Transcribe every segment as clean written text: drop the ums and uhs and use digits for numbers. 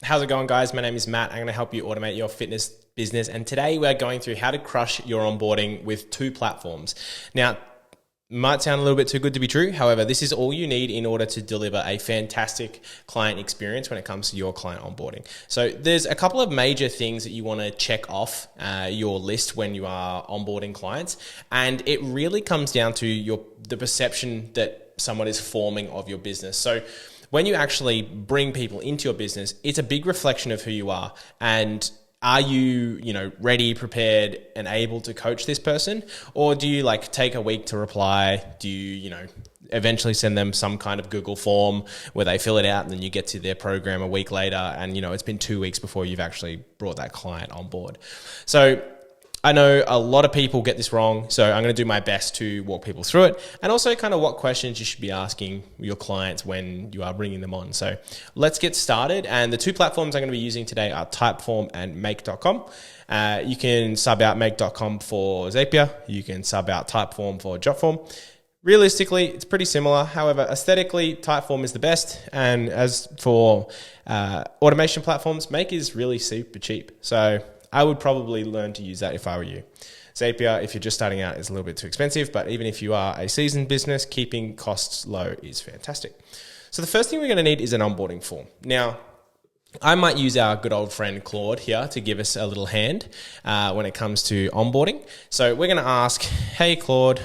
How's it going, guys? My name is Matt. I'm going to help you automate your fitness business. And today we're going through how to crush your onboarding with 2 platforms. Now, might sound a little bit too good to be true. However, this is all you need in order to deliver a fantastic client experience when it comes to your client onboarding. So there's a couple of major things that you want to check off your list when you are onboarding clients. And it really comes down to the perception that someone is forming of your business. So when you actually bring people into your business, it's a big reflection of who you are. And are you, ready, prepared, and able to coach this person? Or do you take a week to reply? Do you, eventually send them some kind of Google form where they fill it out and then you get to their program a week later and, it's been 2 weeks before you've actually brought that client on board. So I know a lot of people get this wrong, so I'm going to do my best to walk people through it and also kind of what questions you should be asking your clients when you are bringing them on. So let's get started. And the 2 platforms I'm going to be using today are Typeform and Make.com. You can sub out Make.com for Zapier. You can sub out Typeform for Jotform. Realistically, it's pretty similar. However, aesthetically, Typeform is the best. And as for automation platforms, Make is really super cheap. So I would probably learn to use that if I were you. Zapier, if you're just starting out, is a little bit too expensive, but even if you are a seasoned business, keeping costs low is fantastic. So the first thing we're going to need is an onboarding form. Now, I might use our good old friend Claude here to give us a little hand when it comes to onboarding. So we're going to ask, hey Claude,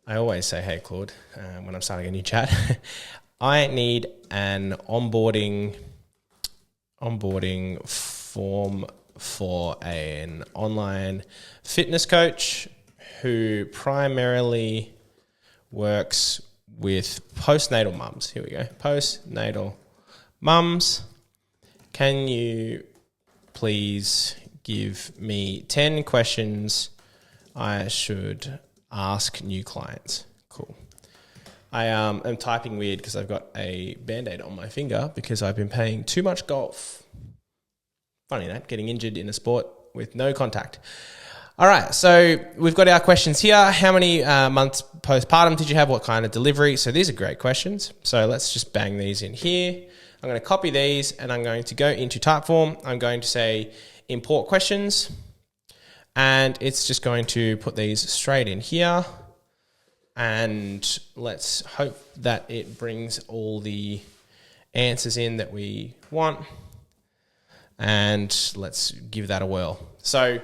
I always say hey Claude when I'm starting a new chat. I need an onboarding form for an online fitness coach who primarily works with postnatal mums. Here we go. Postnatal mums. Can you please give me 10 questions I should ask new clients? Cool. I am typing weird because I've got a Band-Aid on my finger because I've been playing too much golf. Funny that, getting injured in a sport with no contact. All right, so we've got our questions here. How many months postpartum did you have? What kind of delivery? So these are great questions. So let's just bang these in here. I'm going to copy these and I'm going to go into Typeform. I'm going to say import questions and it's just going to put these straight in here. And let's hope that it brings all the answers in that we want. And let's give that a whirl. So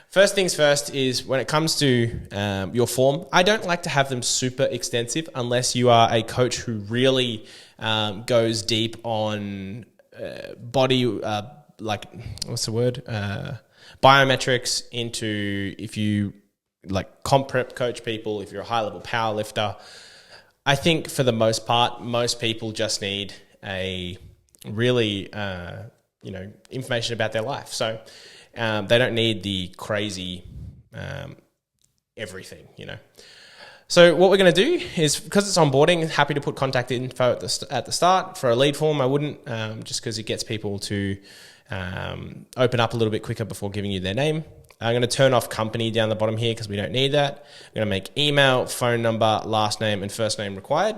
first things first is when it comes to your form, I don't like to have them super extensive unless you are a coach who really goes deep on body, biometrics into if you comp prep coach people, if you're a high level power lifter. I think for the most part, most people just need a really information about their life. So they don't need the crazy everything, So what we're going to do is, because it's onboarding, happy to put contact info at the start. For a lead form, I wouldn't, just because it gets people to open up a little bit quicker before giving you their name. I'm going to turn off company down the bottom here because we don't need that. I'm going to make email, phone number, last name, and first name required.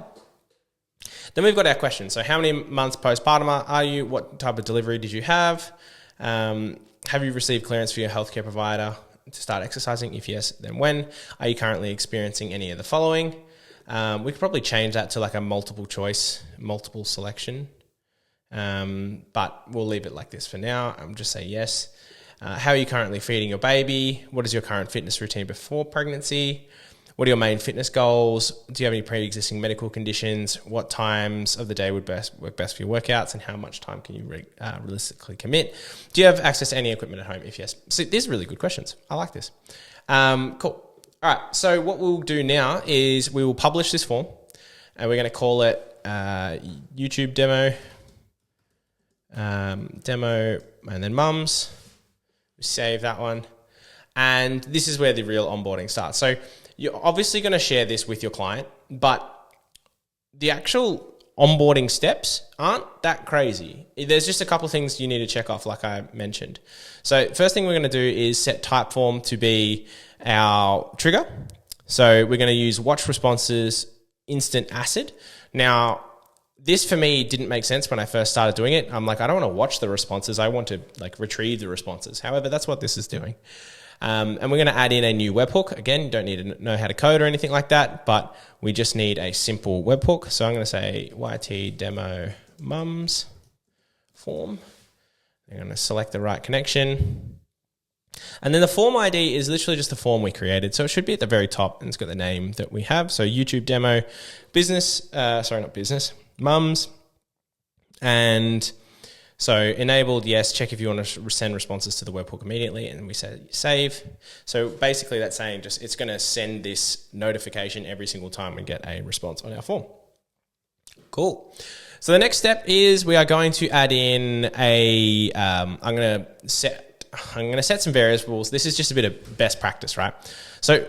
Then we've got our questions. So how many months postpartum are you? What type of delivery did you have? Have you received clearance for your healthcare provider to start exercising? If yes, then when? Are you currently experiencing any of the following? We could probably change that to a multiple choice, multiple selection. But we'll leave it like this for now. I'm just say yes. How are you currently feeding your baby? What is your current fitness routine before pregnancy? What are your main fitness goals? Do you have any pre-existing medical conditions? What times of the day would work best for your workouts? And how much time can you realistically commit? Do you have access to any equipment at home? If yes. So these are really good questions. I like this. Cool. All right. So what we'll do now is we will publish this form and we're going to call it YouTube demo, and then mums. We save that one. And this is where the real onboarding starts. So you're obviously going to share this with your client, but the actual onboarding steps aren't that crazy. There's just a couple of things you need to check off, like I mentioned. So first thing we're going to do is set Typeform to be our trigger. So we're going to use watch responses, instant acid. Now, this for me didn't make sense when I first started doing it. I'm like, I don't want to watch the responses. I want to like retrieve the responses. However, that's what this is doing. And we're going to add in a new webhook. Again, you don't need to know how to code or anything like that, but we just need a simple webhook. So I'm going to say YT demo mums form. I'm going to select the right connection. And then the form ID is literally just the form we created. So it should be at the very top, and it's got the name that we have. So YouTube demo business, not business, mums. And so enabled, yes, check if you want to send responses to the webhook immediately, and we say save. So basically that's saying just it's going to send this notification every single time we get a response on our form. Cool. So the next step is we are going to add in a, I'm going to set some variables. This is just a bit of best practice, right? So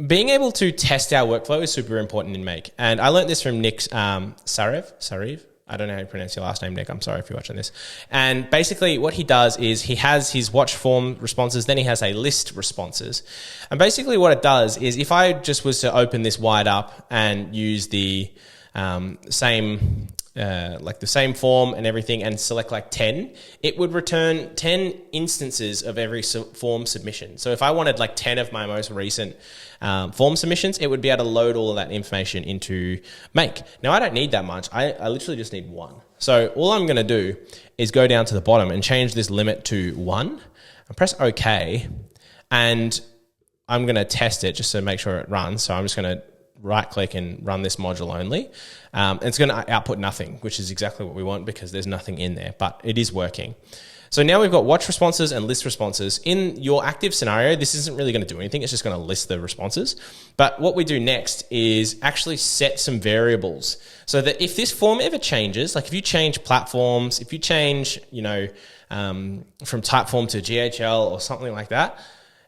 being able to test our workflow is super important in Make. And I learned this from Nick Sariv. I don't know how you pronounce your last name, Nick. I'm sorry if you're watching this. And basically what he does is he has his watch form responses, then he has a list responses. And basically what it does is if I just was to open this wide up and use the same form and everything and select like 10, it would return 10 instances of every form submission. So if I wanted like 10 of my most recent form submissions, it would be able to load all of that information into Make. Now I don't need that much. I literally just need one. So all I'm going to do is go down to the bottom and change this limit to 1 and press OK. And I'm going to test it just to make sure it runs. So I'm just going to right click and run this module only. And it's going to output nothing, which is exactly what we want because there's nothing in there, but it is working. So now we've got watch responses and list responses. In your active scenario, this isn't really going to do anything. It's just going to list the responses. But what we do next is actually set some variables so that if this form ever changes, like if you change platforms, if you change, from Typeform to GHL or something like that,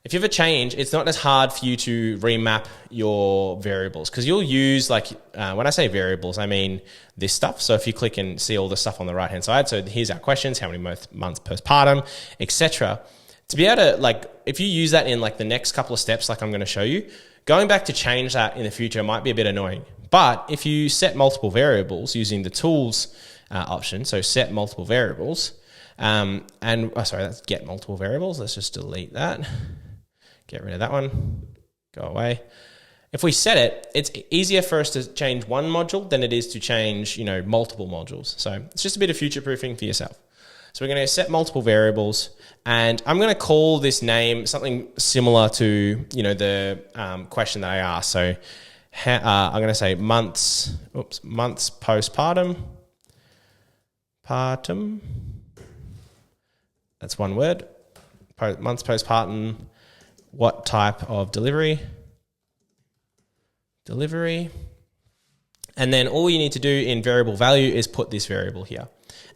if you ever change, it's not as hard for you to remap your variables because you'll use when I say variables, I mean this stuff. So if you click and see all the stuff on the right-hand side, so here's our questions, how many months postpartum, etc. To be able to if you use that in the next couple of steps, like I'm going to show you, going back to change that in the future might be a bit annoying. But if you set multiple variables using the tools option, so set multiple variables, that's get multiple variables. Let's just delete that. Get rid of that one, go away. If we set it, it's easier for us to change one module than it is to change, multiple modules. So it's just a bit of future-proofing for yourself. So we're going to set multiple variables, and I'm going to call this name something similar to, the question that I asked. So I'm going to say months postpartum. That's one word. Months postpartum. What type of delivery? And then all you need to do in variable value is put this variable here.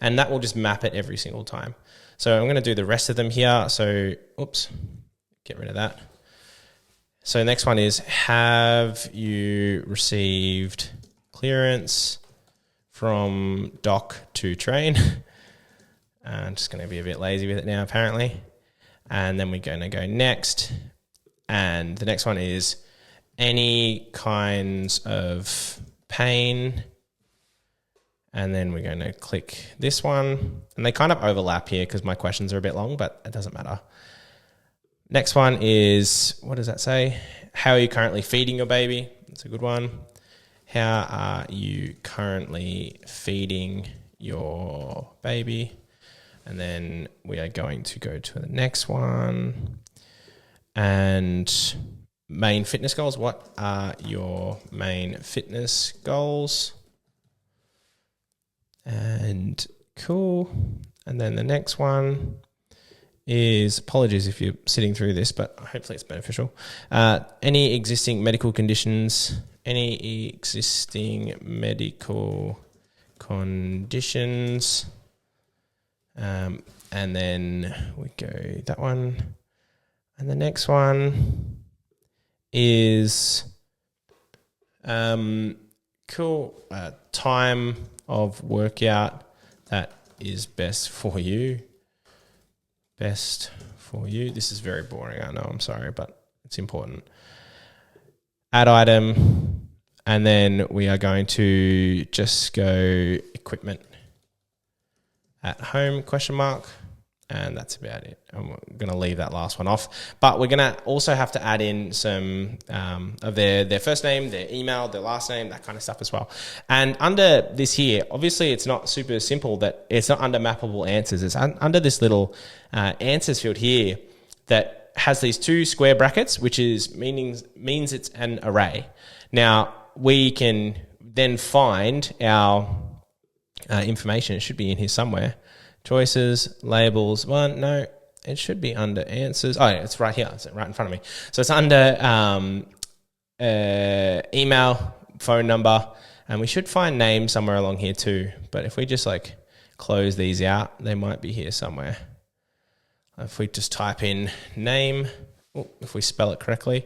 And that will just map it every single time. So I'm going to do the rest of them here. So, get rid of that. So next one is, have you received clearance from dock to train? I'm just going to be a bit lazy with it now, apparently. And then we're going to go next. And the next one is any kinds of pain. And then we're going to click this one. And they kind of overlap here because my questions are a bit long, but it doesn't matter. Next one is, what does that say? How are you currently feeding your baby? That's a good one. How are you currently feeding your baby? And then we are going to go to the next one. And main fitness goals. What are your main fitness goals? And cool. And then the next one is, apologies if you're sitting through this, but hopefully it's beneficial. Any existing medical conditions? Any existing medical conditions? And then we go that one. And the next one is cool. Time of workout that is best for you. Best for you. This is very boring, I know, I'm sorry, but it's important. Add item. And then we are going to just go equipment at home question mark. And that's about it. I'm going to leave that last one off. But we're going to also have to add in some of their first name, their email, their last name, that kind of stuff as well. And under this here, obviously it's not super simple that it's not under mappable answers. It's under this little answers field here that has these two square brackets, which is means it's an array. Now, we can then find our information. It should be in here somewhere. Choices, labels, no, it should be under answers. Oh, yeah, it's right here. It's right in front of me. So it's under email, phone number, and we should find name somewhere along here too. But if we just like close these out, they might be here somewhere. If we just type in name, if we spell it correctly,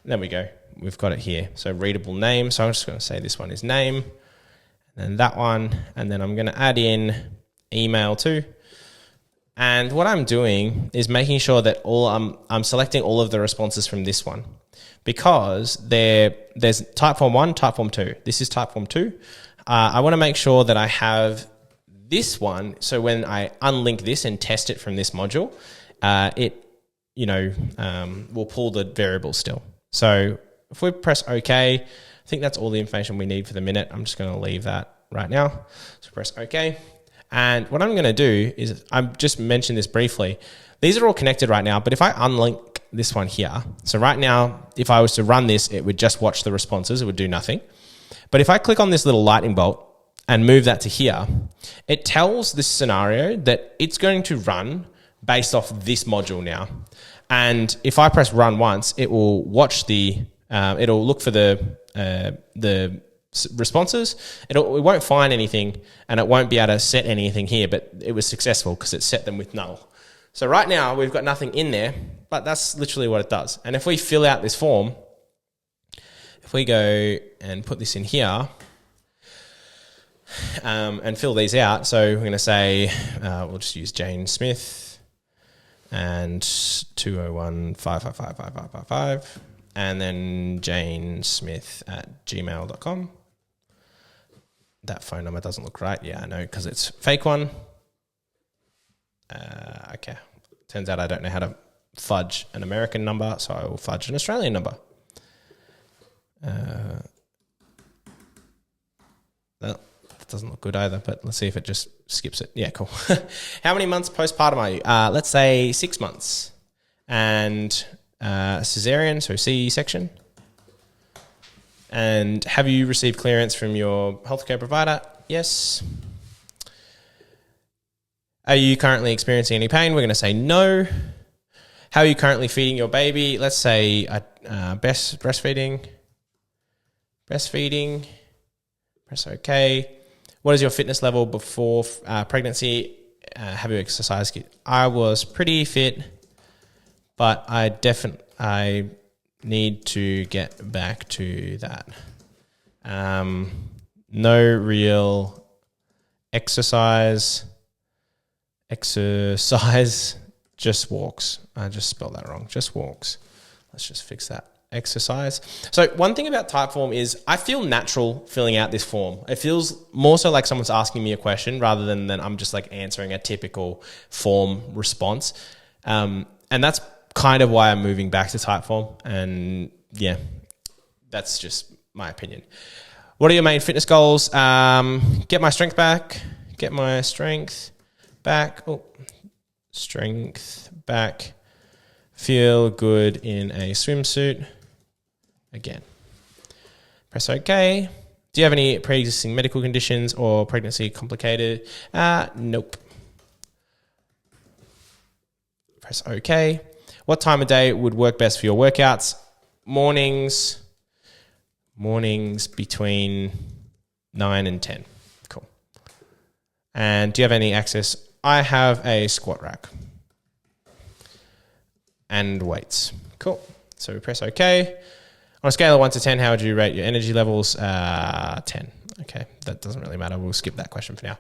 there we go. We've got it here. So readable name. So I'm just going to say this one is name, and then that one, and then I'm going to add in email too. And what I'm doing is making sure that I'm selecting all of the responses from this one, because there's Typeform 1, Typeform 2. This is Typeform 2. I want to make sure that I have this one, so when I unlink this and test it from this module, it will pull the variable still. So if we press OK, I think that's all the information we need for the minute. I'm just going to leave that right now. So press OK. And what I'm going to do is, I've just mentioned this briefly. These are all connected right now, but if I unlink this one here, so right now, if I was to run this, it would just watch the responses. It would do nothing. But if I click on this little lightning bolt and move that to here, it tells this scenario that it's going to run based off this module now. And if I press run once, it will watch it'll look for the responses. It won't find anything, and it won't be able to set anything here, but it was successful because it set them with null. So right now we've got nothing in there, but that's literally what it does. And if we fill out this form, if we go and put this in here and fill these out, so we're going to say we'll just use Jane Smith and 201-555-5555, and then Jane Smith at gmail.com. That phone number doesn't look right. Yeah, I know, because it's a fake one. Okay. Turns out I don't know how to fudge an American number, so I will fudge an Australian number. Well, that doesn't look good either, but let's see if it just skips it. Yeah, cool. How many months postpartum are you? Let's say 6 months. And cesarean, so C-section. And have you received clearance from your healthcare provider? Yes. Are you currently experiencing any pain? We're going to say no. How are you currently feeding your baby? Let's say breastfeeding. Breastfeeding. Press OK. What is your fitness level before pregnancy? Have you exercised? I was pretty fit, but I need to get back to that. No real exercise, just walks. I just spelled that wrong. Just walks. Let's just fix that. Exercise. So one thing about Typeform is I feel natural filling out this form. It feels more so like someone's asking me a question rather than I'm just like answering a typical form response. And that's kind of why I'm moving back to Typeform. And yeah, that's just my opinion. What are your main fitness goals? Get my strength back. Get my strength back. Oh, strength back. Feel good in a swimsuit. Again. Press OK. Do you have any pre-existing medical conditions or pregnancy complicated? Nope. Press OK. What time of day would work best for your workouts? Mornings between 9 and 10. Cool. And do you have any access? I have a squat rack and weights. Cool. So we press OK. On a scale of 1 to 10, how would you rate your energy levels? 10. Okay, that doesn't really matter. We'll skip that question for now.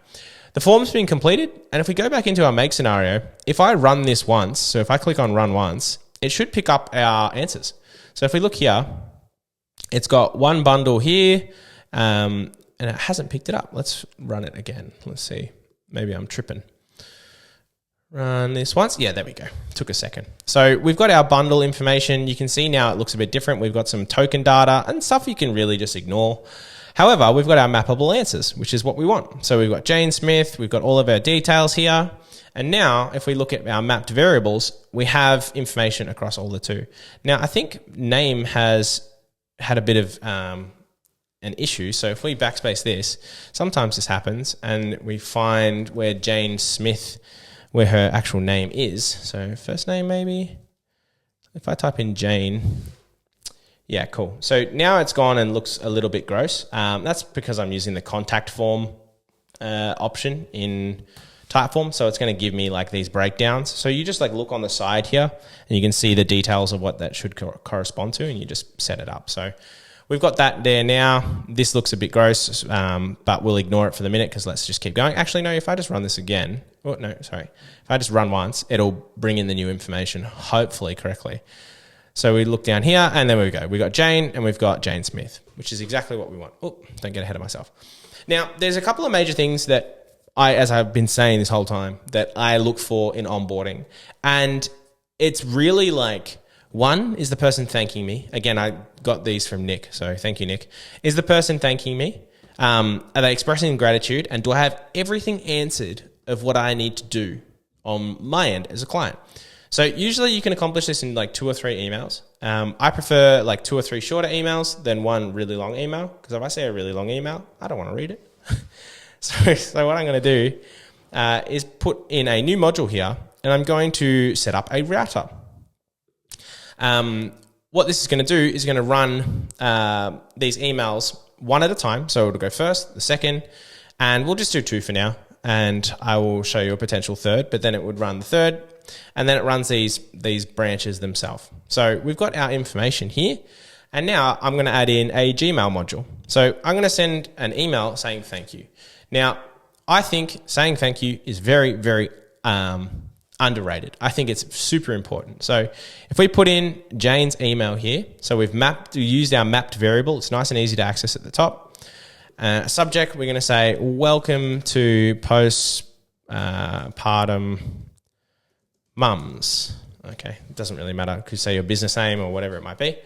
The form's been completed, and if we go back into our make scenario, if I run this once, so if I click on run once, it should pick up our answers. So if we look here, It's got one bundle here, and it hasn't picked it up. Let's run it again. Let's see. Maybe I'm tripping. Run this once. Yeah, there we go. Took a second. So we've got our bundle information. You can see now it looks a bit different. We've got some token data and stuff you can really just ignore. However, we've got our mappable answers, which is what we want. So we've got Jane Smith. We've got all of our details here. And now if we look at our mapped variables, we have information across all the two. Now, I think name has had a bit of an issue. So if we backspace this, sometimes this happens and we find where Jane Smith, where her actual name is. So first name maybe. If I type in Jane, yeah, cool. So now it's gone and looks a little bit gross. That's because I'm using the contact form option in Typeform. So it's going to give me like these breakdowns. So you just like look on the side here and you can see the details of what that should correspond to, and you just set it up. So we've got that there now. This looks a bit gross, but we'll ignore it for the minute because let's just keep going. Actually, no, if I just run this again, oh, no, sorry. If I just run once, it'll bring in the new information, hopefully correctly. So we look down here and there we go. We've got Jane and we've got Jane Smith, which is exactly what we want. Oh, don't get ahead of myself. Now, there's a couple of major things that as I've been saying this whole time, that I look for in onboarding. And it's really like, one is the person thanking me. Again, I got these from Nick, so thank you, Nick. Is the person thanking me? Are they expressing gratitude? And do I have everything answered of what I need to do on my end as a client? So usually you can accomplish this in like 2 or 3 emails. I prefer like 2 or 3 shorter emails than one really long email, because if I say a really long email, I don't want to read it. So what I'm going to do is put in a new module here, and I'm going to set up a router. What this is going to do is going to run these emails one at a time. So it'll go first, the second, and we'll just do 2 for now. And I will show you a potential third, but then it would run the third, and then it runs these branches themselves. So we've got our information here, and now I'm going to add in a Gmail module. So I'm going to send an email saying thank you. Now, I think saying thank you is very, very underrated. I think it's super important. So if we put in Jane's email here, so we used our mapped variable. It's nice and easy to access at the top. Subject, we're going to say, welcome to postpartum mums. Okay, it doesn't really matter. Could say your business name or whatever it might be.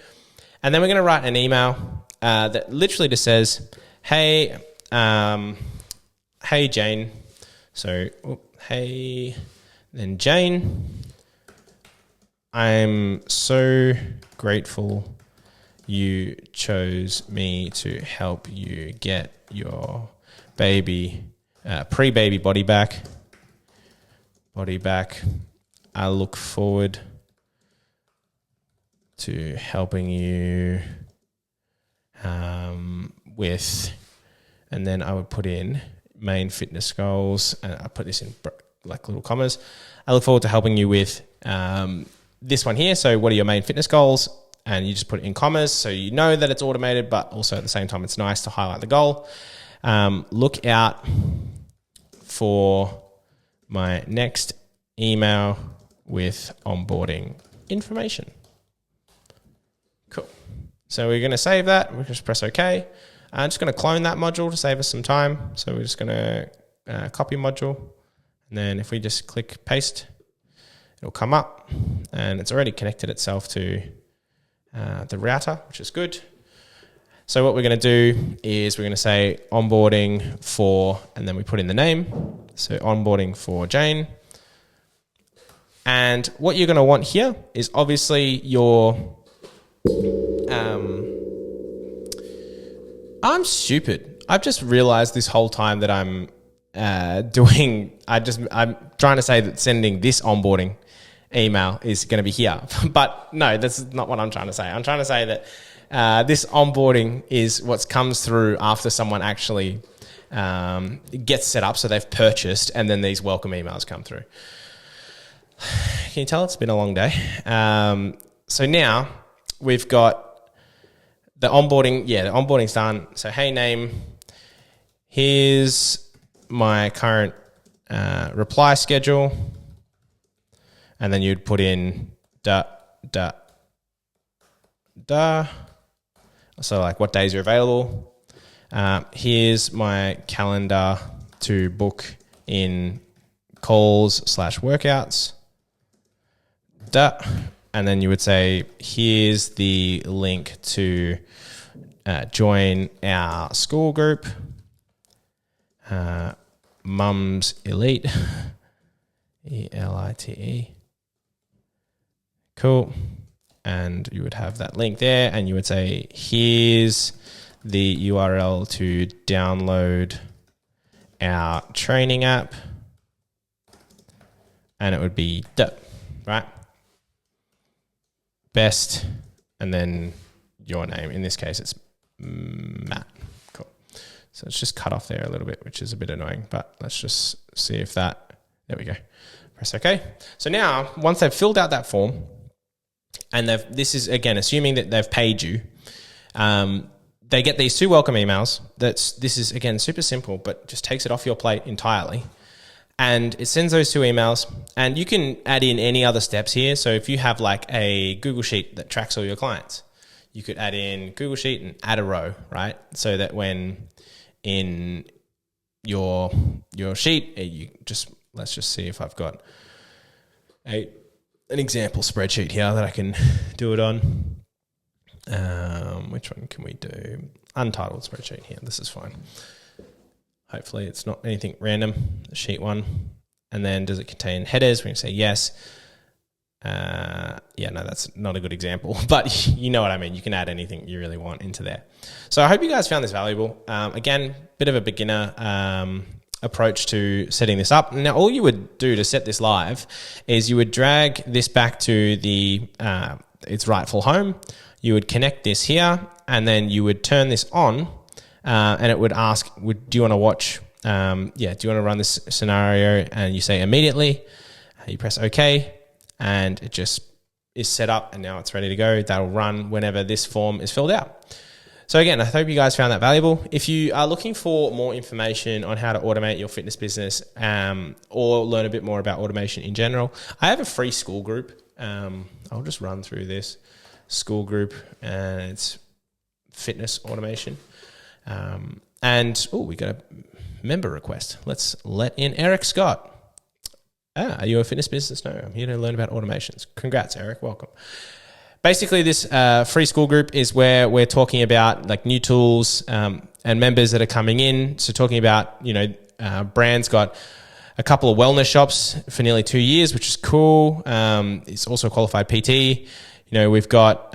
And then we're going to write an email that literally just says, hey, hey Jane. So, hey, then Jane, I'm so grateful you chose me to help you get your baby, pre-baby body back. I look forward to helping you with, and then I would put in main fitness goals, and I put this in like little commas. I look forward to helping you with this one here. So what are your main fitness goals? And you just put it in commas so you know that it's automated, but also at the same time, it's nice to highlight the goal. Look out for my next email with onboarding information. Cool. So we're going to save that. We'll just press OK. I'm just going to clone that module to save us some time. So we're just going to copy module. And then if we just click paste, it'll come up, and it's already connected itself to the router, which is good. So what we're going to do is we're going to say onboarding for, and then we put in the name. So onboarding for Jane. And what you're going to want here is obviously your, I'm stupid. I've just realized this whole time that I'm trying to say that sending this onboarding email is going to be here. But no, that's not what I'm trying to say. I'm trying to say that this onboarding is what comes through after someone actually gets set up. So they've purchased, and then these welcome emails come through. Can you tell it's been a long day? So now we've got the onboarding. Yeah, the onboarding's done. So hey, name. Here's my current reply schedule. And then you'd put in So like what days are available. Here's my calendar to book in calls/workouts. And then you would say, here's the link to join our school group, Mums Elite, ELITE. Cool. And you would have that link there, and you would say, here's the URL to download our training app. And it would be right? Best, and then your name. In this case, it's Matt. Cool. So it's just cut off there a little bit, which is a bit annoying, but let's just see if that, there we go. Press OK. So now, once they've filled out that form, and this is, again, assuming that they've paid you, they get these 2 welcome emails. This is, again, super simple, but just takes it off your plate entirely. And it sends those 2 emails, and you can add in any other steps here. So if you have like a Google Sheet that tracks all your clients, you could add in Google Sheet and add a row, right? So that when in your sheet, let's just see if I've got an example spreadsheet here that I can do it on. Which one can we do? Untitled spreadsheet here. This is fine. Hopefully it's not anything random, sheet 1. And then does it contain headers? We can say yes. Yeah, no, that's not a good example, but you know what I mean. You can add anything you really want into there. So I hope you guys found this valuable. Again, bit of a beginner approach to setting this up. Now, all you would do to set this live is you would drag this back to its rightful home. You would connect this here, and then you would turn this on. And it would ask, do you want to watch, do you want to run this scenario? And you say immediately, you press OK, and it just is set up, and now it's ready to go. That'll run whenever this form is filled out. So again, I hope you guys found that valuable. If you are looking for more information on how to automate your fitness business, or learn a bit more about automation in general, I have a free school group. I'll just run through this school group, and it's fitness automation. We got a member request. Let's let in Eric Scott. Are you a fitness business? No, I'm here to learn about automations. Congrats, Eric. Welcome. Basically, this free school group is where we're talking about like new tools and members that are coming in. So talking about, Brand's got a couple of wellness shops for nearly 2 years, which is cool. He's also a qualified PT. We've got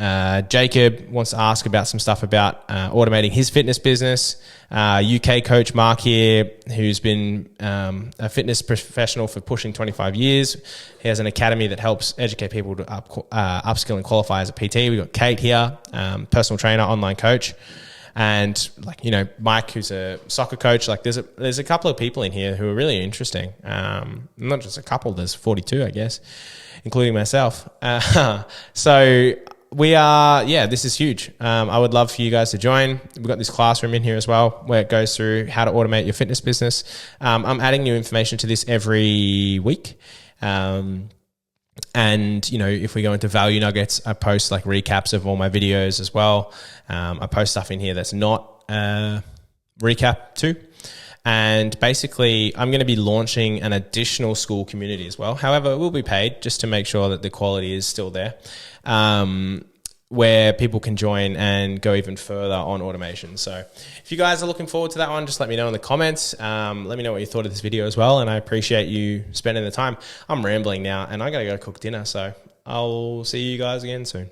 Jacob wants to ask about some stuff about automating his fitness business. UK coach Mark here, who's been a fitness professional for pushing 25 years. He has an academy that helps educate people to upskill and qualify as a PT. We've got Kate here, personal trainer, online coach. And Mike, who's a soccer coach. Like there's a couple of people in here who are really interesting. Not just a couple, there's 42, I guess, including myself. So we are, this is huge. I would love for you guys to join. We've got this classroom in here as well, where it goes through how to automate your fitness business. I'm adding new information to this every week. And, if we go into value nuggets, I post like recaps of all my videos as well. I post stuff in here that's not recap too. And basically, I'm going to be launching an additional school community as well. However, it will be paid just to make sure that the quality is still there, where people can join and go even further on automation. So if you guys are looking forward to that one, just let me know in the comments. Let me know what you thought of this video as well. And I appreciate you spending the time. I'm rambling now, and I got to go cook dinner. So I'll see you guys again soon.